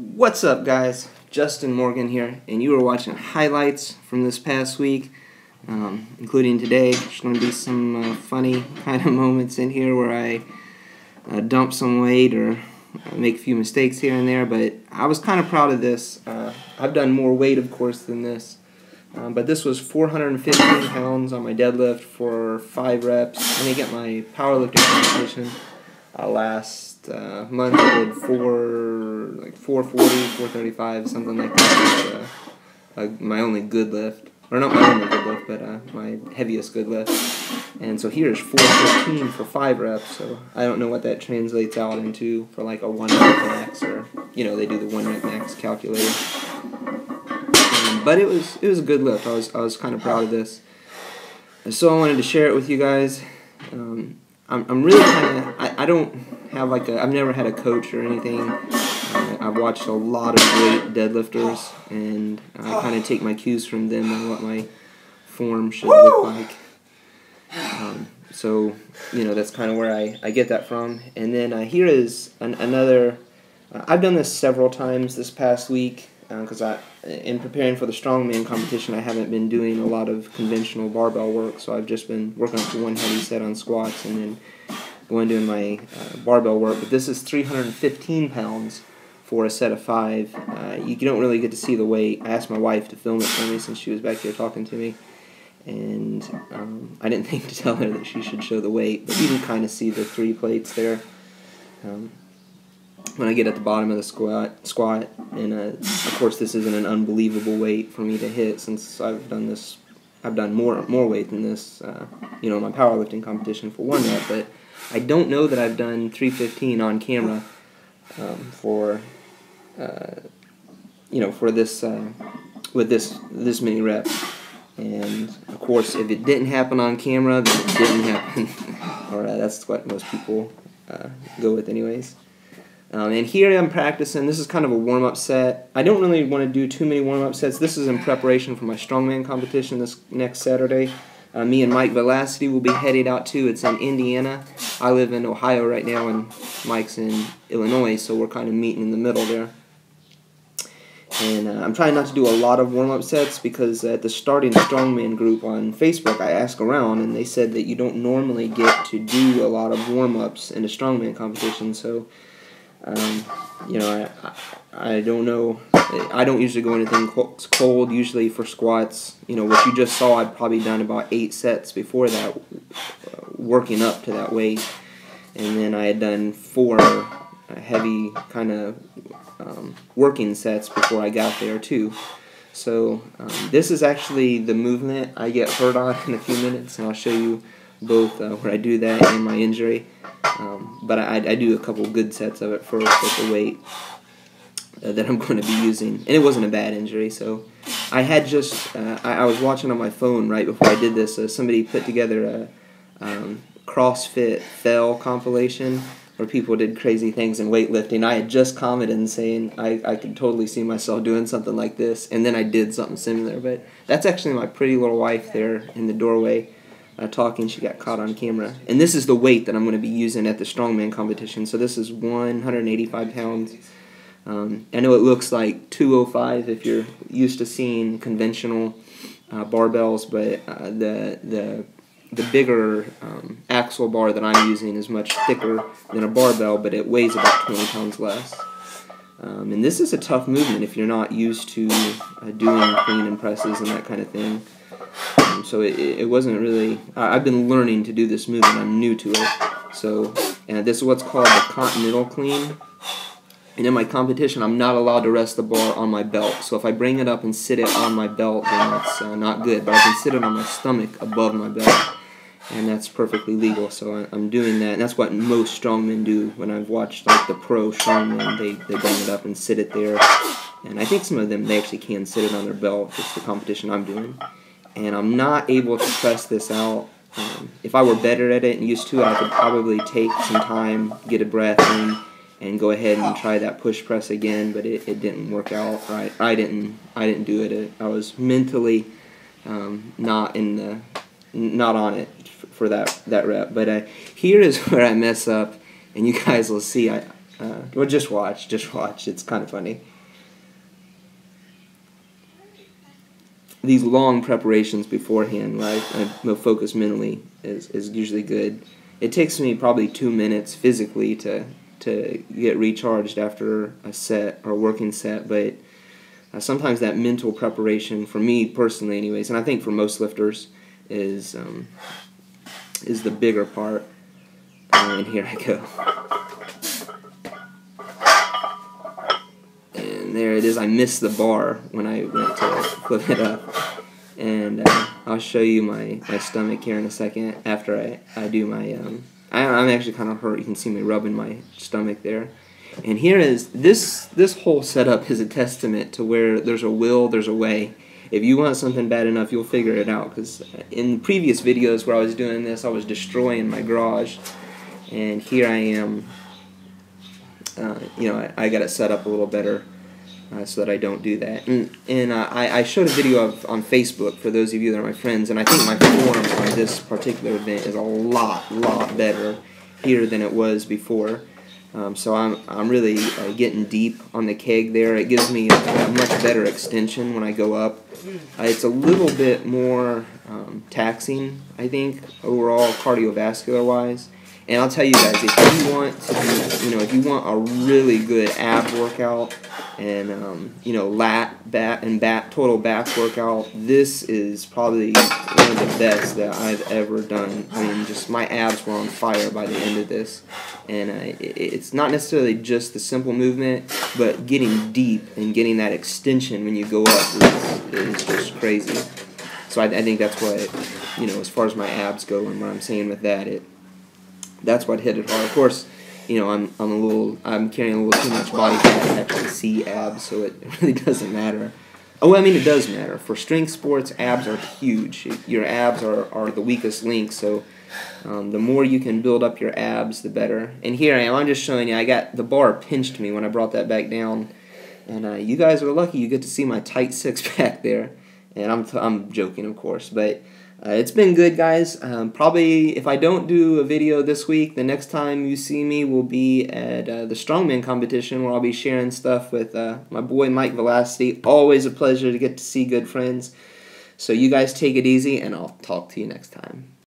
What's up, guys? Justin Morgan here, and you are watching highlights from this past week, including today. There's going to be some funny kind of moments in here where I dump some weight or make a few mistakes here and there, but I was kind of proud of this. I've done more weight, of course, than this, but this was 415 pounds on my deadlift for 5 reps. I think at my powerlifting competition last month I did 440, 435, something like that. My only good lift, or not my only good lift, but my heaviest good lift. And so here's 415 for 5 reps. So I don't know what that translates out into for like a 1 rep max, or they do the 1 rep max calculator. But it was a good lift. I was kind of proud of this. And so I wanted to share it with you guys. I'm really kind of, I don't have I've never had a coach or anything. I've watched a lot of great deadlifters, and I kind of take my cues from them on what my form should look like. So, that's kind of where I get that from. And then here is another, I've done this several times this past week, because in preparing for the Strongman competition, I haven't been doing a lot of conventional barbell work, so I've just been working up to one heavy set on squats and then going doing my barbell work. But this is 315 pounds for a set of 5. You don't really get to see the weight. I asked my wife to film it for me since she was back here talking to me, and I didn't think to tell her that she should show the weight, but you can kind of see the 3 plates there. When I get at the bottom of the squat, and of course this isn't an unbelievable weight for me to hit since I've done more weight than this, in my powerlifting competition for 1 rep, but I don't know that I've done 315 on camera for this with this many reps. And of course, if it didn't happen on camera, then it didn't happen, or that's what most people go with anyways. And here I'm practicing. This is kind of a warm-up set. I don't really want to do too many warm-up sets. This is in preparation for my Strongman competition this next Saturday. Me and Mike Velocity will be headed out to. It's in Indiana. I live in Ohio right now, and Mike's in Illinois, so we're kind of meeting in the middle there. And I'm trying not to do a lot of warm-up sets because at the Starting Strongman group on Facebook, I asked around, and they said that you don't normally get to do a lot of warm-ups in a Strongman competition, so I don't know. I don't usually go anything cold. Usually for squats, what you just saw, I'd probably done about 8 sets before that, working up to that weight, and then I had done 4 heavy kind of working sets before I got there too. So this is actually the movement I get hurt on in a few minutes, and I'll show you both where I do that and my injury. But I do a couple good sets of it first with the weight that I'm going to be using. And it wasn't a bad injury, so I had just, I was watching on my phone right before I did this. Somebody put together a CrossFit Fail compilation where people did crazy things in weightlifting. I had just commented and saying I could totally see myself doing something like this, and then I did something similar. But that's actually my pretty little wife there in the doorway. Talking, she got caught on camera. And this is the weight that I'm going to be using at the Strongman competition. So this is 185 pounds. I know it looks like 205 if you're used to seeing conventional barbells, but the bigger axle bar that I'm using is much thicker than a barbell, but it weighs about 20 pounds less. And this is a tough movement if you're not used to doing clean and presses and that kind of thing. So it wasn't really, I've been learning to do this movement, I'm new to it. So this is what's called the continental clean. And in my competition, I'm not allowed to rest the bar on my belt. So if I bring it up and sit it on my belt, then that's not good. But I can sit it on my stomach above my belt, and that's perfectly legal. So I'm doing that, and that's what most strongmen do. When I've watched the pro strongmen, they bring it up and sit it there. And I think some of them, they actually can sit it on their belt. It's the competition I'm doing. And I'm not able to press this out. If I were better at it and used to it, I could probably take some time, get a breath in, and go ahead and try that push press again, but it didn't work out right. I didn't do it. I was mentally not on it for that rep. But here is where I mess up, and you guys will see. Or just watch. It's kind of funny. These long preparations beforehand, right? I focus mentally is usually good. It takes me probably 2 minutes physically to get recharged after a set or a working set, but sometimes that mental preparation, for me personally anyways, and I think for most lifters, is the bigger part. And here I go. And there it is. I missed the bar when I went to flip it up. And I'll show you my stomach here in a second after I do my... I'm actually kind of hurt. You can see me rubbing my stomach there. And here is... This whole setup is a testament to where there's a will, there's a way. If you want something bad enough, you'll figure it out. Because in previous videos where I was doing this, I was destroying my garage. And here I am, I got it set up a little better so that I don't do that. And I showed a video on Facebook for those of you that are my friends, and I think my form on this particular event is a lot better here than it was before. So I'm really getting deep on the keg there. It gives me a much better extension when I go up. It's a little bit more taxing, I think, overall cardiovascular-wise. And I'll tell you guys, if you want to do, if you want a really good ab workout and lat, bat, and total back workout, this is probably one of the best that I've ever done. I mean, just my abs were on fire by the end of this. And it's not necessarily just the simple movement, but getting deep and getting that extension when you go up is just crazy. So I think that's what, as far as my abs go and what I'm saying with that, that's what hit it hard. Of course, I'm carrying a little too much body fat to actually see abs, so it really doesn't matter. Oh, I mean, it does matter. For strength sports, abs are huge. Your abs are the weakest link, so the more you can build up your abs, the better. And here I am. I'm just showing you. I got the bar pinched me when I brought that back down, and you guys are lucky. You get to see my tight six-pack there. And I'm joking, of course, but it's been good, guys. Probably if I don't do a video this week, the next time you see me will be at the Strongman competition, where I'll be sharing stuff with my boy Mike Velocity. Always a pleasure to get to see good friends. So you guys take it easy, and I'll talk to you next time.